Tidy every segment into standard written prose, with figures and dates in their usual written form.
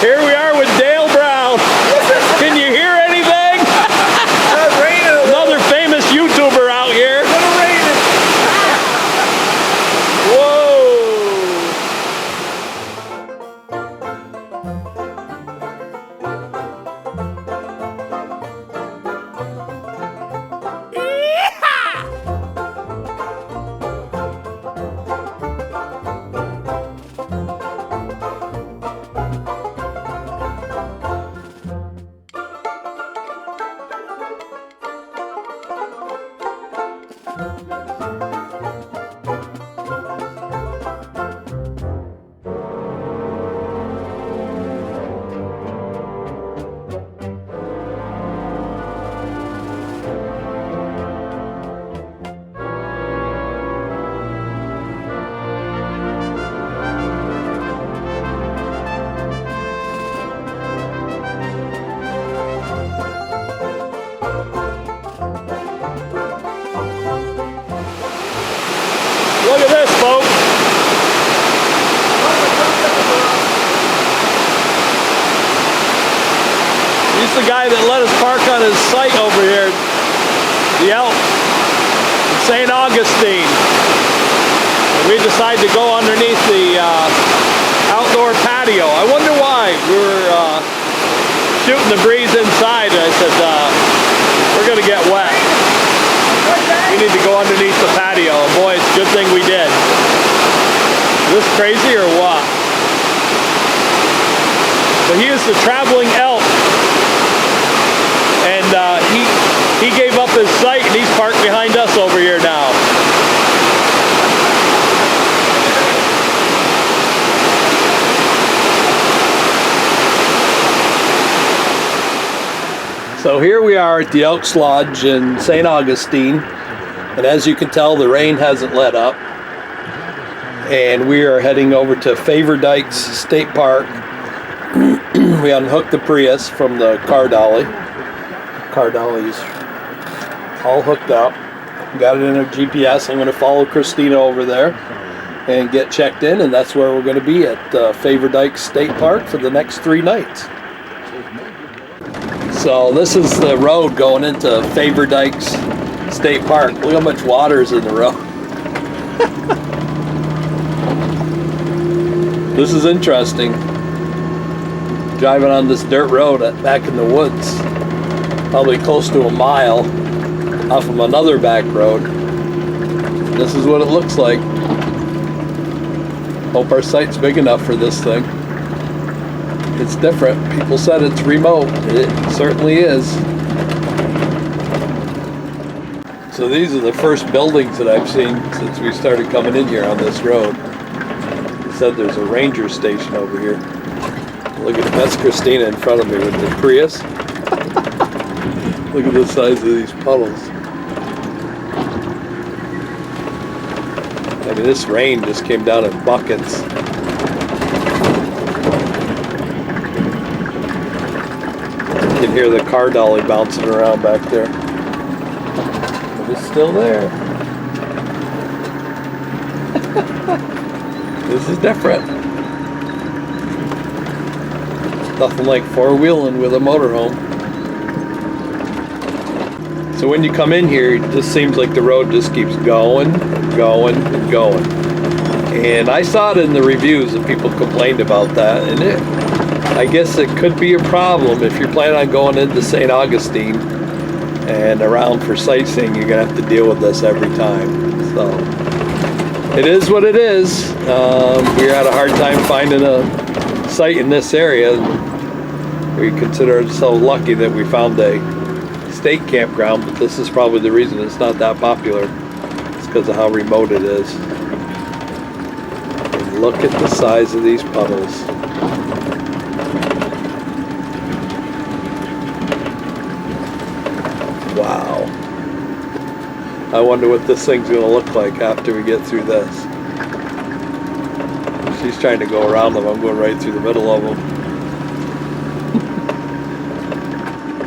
Here we are with Dale Brown. Can you hear anything? Another famous YouTuber out here. Look at this, folks. He's the guy that let us park on his site over here, the Elk, in St. Augustine. And we decided to go underneath the outdoor patio. I wonder why. We were shooting the breeze inside, and I said, we're going to get wet. We need to go underneath the patio. And boy, it's a good thing we did. Is this crazy or what? So he is the traveling elk. And he gave up his site and he's parked behind us over here now. So here we are at the Elks Lodge in St. Augustine. And as you can tell, the rain hasn't let up. And we are heading over to Faver-Dykes State Park. We unhooked the Prius from the car dolly. Car dolly's all hooked up. Got it in a GPS. I'm going to follow Christina over there and get checked in. And that's where we're going to be at Faver-Dykes State Park for the next 3 nights. So this is the road going into Faver-Dykes State Park. Look how much water's in the road. This is interesting. Driving on this dirt road back in the woods, probably close to a mile off of another back road. This is what it looks like. Hope our site's big enough for this thing. It's different. People said it's remote. It certainly is. So these are the first buildings that I've seen since we started coming in here on this road. It said there's a ranger station over here. Look at that's Christina in front of me with the Prius. Look at the size of these puddles. I mean, this rain just came down in buckets. You can hear the car dolly bouncing around back there. It's still there. This is different. Nothing like four-wheeling with a motorhome. So when you come in here, it just seems like the road just keeps going, going, and going. And I saw it in the reviews and people complained about that. And I guess it could be a problem if you're planning on going into St. Augustine and around for sightseeing. You're gonna have to deal with this every time. So it is what it is. We had a hard time finding a site in this area. We consider ourselves lucky that we found a state campground, but this is probably the reason it's not that popular. It's because of how remote it is. And look at the size of these puddles. Wow. I wonder what this thing's going to look like after we get through this. She's trying to go around them. I'm going right through the middle of them.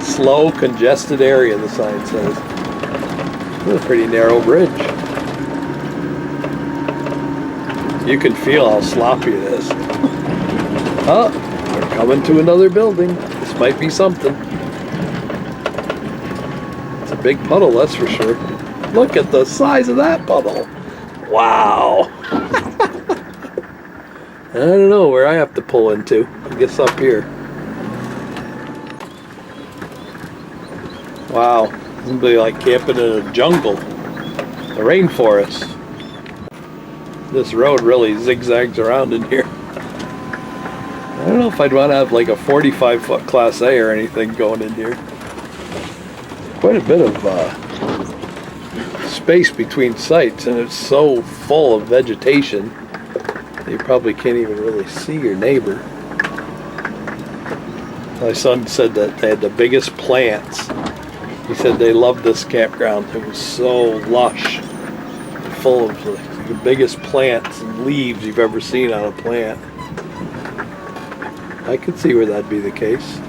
Slow, congested area, the sign says. This is a pretty narrow bridge. You can feel how sloppy it is. Oh, Coming to another building. This might be something. It's a big puddle, that's for sure. Look at the size of that puddle. Wow. I don't know where I have to pull into. I guess up here. Wow. It's gonna be like camping in a jungle. A rainforest. This road really zigzags around in here. I don't know if I'd want to have like a 45-foot Class A or anything going in here. Quite a bit of space between sites, and it's so full of vegetation you probably can't even really see your neighbor. My son said that they had the biggest plants. He said they loved this campground. It was so lush, full of the biggest plants and leaves you've ever seen on a plant. I could see where that'd be the case.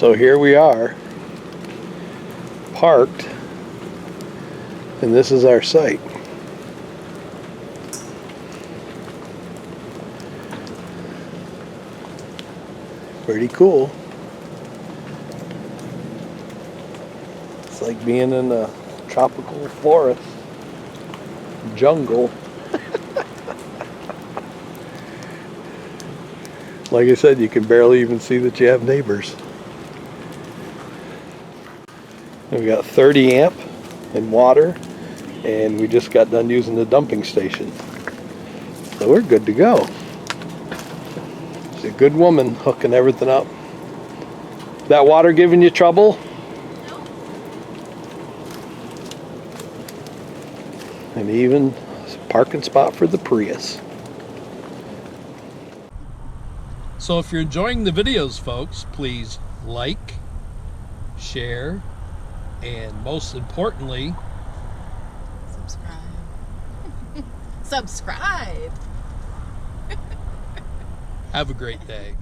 So here we are, parked, and this is our site. Pretty cool. It's like being in a tropical forest, jungle. Like I said, you can barely even see that you have neighbors. We got 30 amp in water, and we just got done using the dumping station. So we're good to go. She's a good woman hooking everything up. That water giving you trouble? No. And even a parking spot for the Prius. So if you're enjoying the videos, folks, please like, share, and most importantly, Subscribe. have a great day.